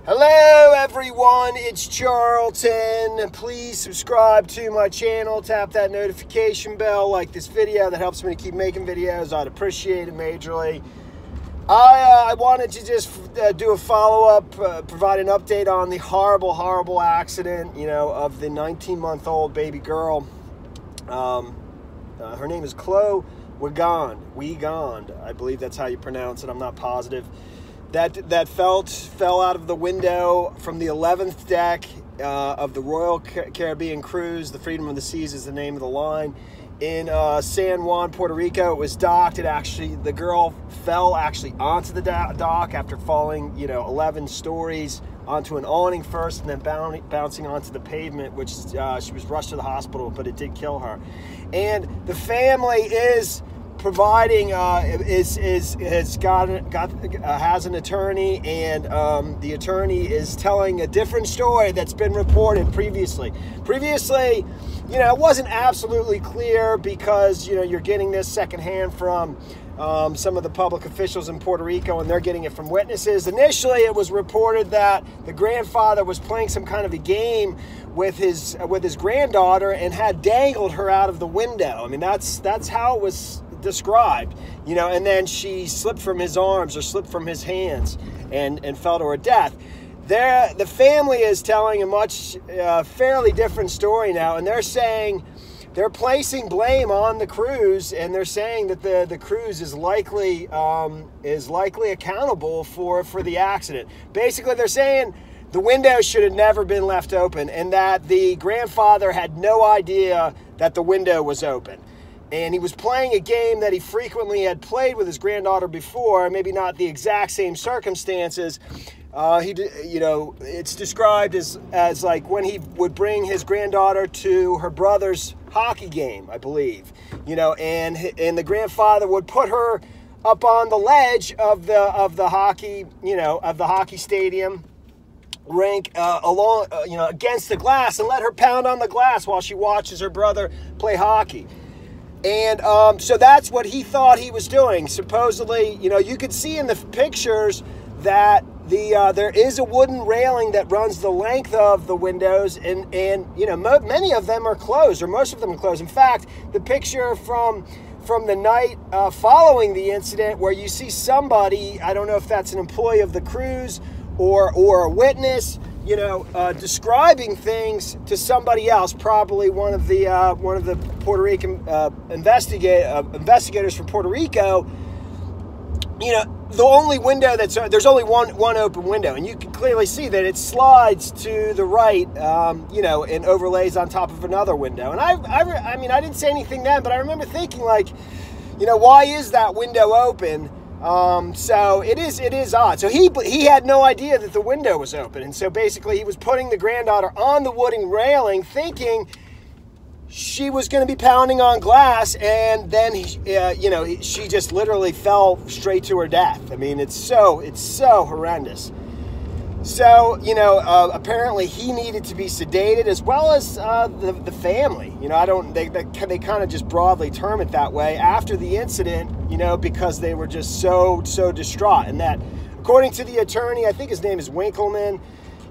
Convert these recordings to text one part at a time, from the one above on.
Hello everyone, it's Charlton. Please subscribe to my channel, tap that notification bell, like this video. That helps me to keep making videos. I'd appreciate it majorly. I wanted to just do a follow-up, provide an update on the horrible accident, of the 19-month-old baby girl. Her name is Chloe Wiegand. I believe that's how you pronounce it. I'm not positive. That fell out of the window from the 11th deck of the Royal Caribbean cruise. The Freedom of the Seas is the name of the line. In San Juan, Puerto Rico, it was docked. The girl fell onto the dock after falling, 11 stories onto an awning first, and then bouncing onto the pavement, which she was rushed to the hospital, but it did kill her. And the family is providing has an attorney, and the attorney is telling a different story that's been reported previously. It wasn't absolutely clear because you're getting this secondhand from some of the public officials in Puerto Rico, and they're getting it from witnesses. Initially, it was reported that the grandfather was playing some kind of a game with his granddaughter and had dangled her out of the window. I mean, that's how it was described, and then she slipped from his arms or slipped from his hands and fell to her death. The family is telling a fairly different story now, and they're saying they're placing blame on the cruise, and they're saying that the cruise is likely accountable for the accident. Basically, they're saying the window should have never been left open, and that the grandfather had no idea that the window was open. And he was playing a game that he frequently had played with his granddaughter before, maybe not the exact same circumstances. It's described as like when he would bring his granddaughter to her brother's hockey game, I believe. And the grandfather would put her up on the ledge of the hockey stadium rink against the glass, and let her pound on the glass while she watches her brother play hockey. And so that's what he thought he was doing. Supposedly, you could see in the pictures that there is a wooden railing that runs the length of the windows, and many of them are closed, or most of them are closed. In fact, the picture from the night following the incident, where you see somebody, I don't know if that's an employee of the cruise or a witness, describing things to somebody else, probably one of the Puerto Rican investigators from Puerto Rico. The only window there's only one open window, and you can clearly see that it slides to the right, and overlays on top of another window. And I didn't say anything then, but I remember thinking, why is that window open? So it is odd. So he had no idea that the window was open, and so basically he was putting the granddaughter on the wooden railing, thinking she was going to be pounding on glass, and then she just literally fell straight to her death. I mean, it's so horrendous. So apparently he needed to be sedated, as well as the family. They kind of just broadly term it that way after the incident, because they were just so distraught. And that, according to the attorney, I think his name is Winkleman,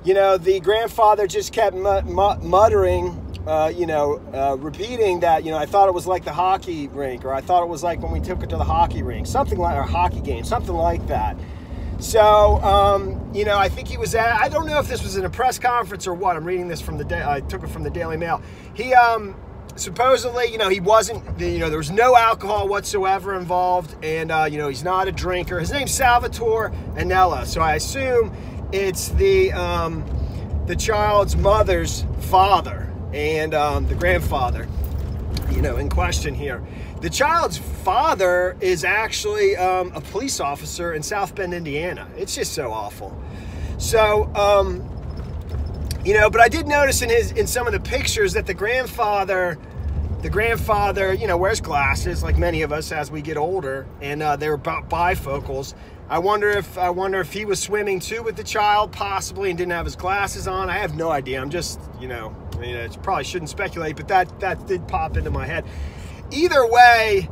the grandfather just kept muttering, repeating that, I thought it was like the hockey rink, or I thought it was like when we took her to the hockey rink, something like our hockey game, something like that. So, I think he was I don't know if this was in a press conference or what. I'm reading this from I took it from the Daily Mail. He, supposedly, he wasn't, there was no alcohol whatsoever involved, and, he's not a drinker. His name's Salvatore Anello, so I assume it's the child's mother's father and the grandfather, in question here. The child's father is actually a police officer in South Bend, Indiana. It's just so awful. So, but I did notice in some of the pictures that the grandfather, wears glasses, like many of us as we get older, and they're bifocals. I wonder if he was swimming too with the child, possibly, and didn't have his glasses on. I have no idea. I'm just, I probably shouldn't speculate, but that did pop into my head. Either way,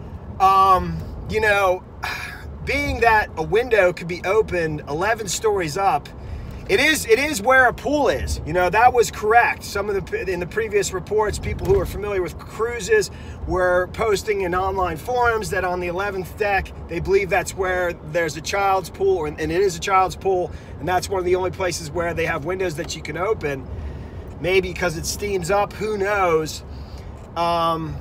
being that a window could be opened 11 stories up, It is where a pool is. You know, that was correct. Some of in the previous reports, people who are familiar with cruises were posting in online forums that on the 11th deck, they believe that's where there's a child's pool, and it is a child's pool, and that's one of the only places where they have windows that you can open. Maybe because it steams up, who knows? But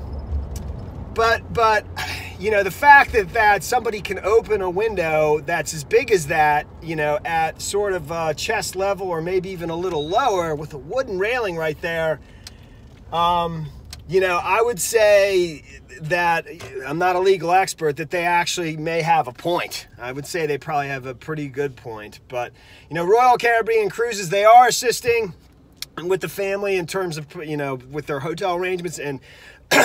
you know, the fact that somebody can open a window that's as big as that, you know, at sort of chest level or maybe even a little lower with a wooden railing right there, you know, I would say that, I'm not a legal expert, that they actually may have a point. I would say they probably have a pretty good point. But, you know, Royal Caribbean Cruises, they are assisting with the family in terms of, you know, with their hotel arrangements and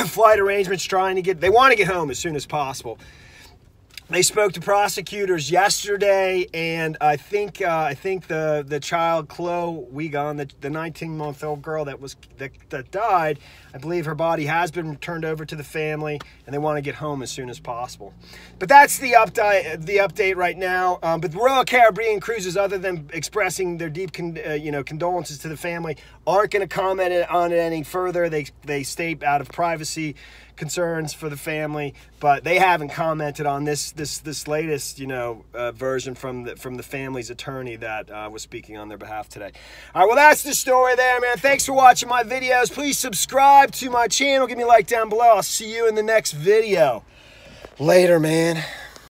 flight arrangements, they want to get home as soon as possible. They spoke to prosecutors yesterday, and I think the child, Chloe Wigan, the 19-month-old girl that died, I believe her body has been returned over to the family, and they want to get home as soon as possible. But that's the update right now. But Royal Caribbean Cruises, other than expressing their deep condolences to the family, aren't going to comment on it any further. They state out of privacy concerns for the family, but they haven't commented on this latest, you know, version from the family's attorney that was speaking on their behalf today. All right, well, that's the story there, man. Thanks for watching my videos. Please subscribe to my channel. Give me a like down below. I'll see you in the next video. Later, man.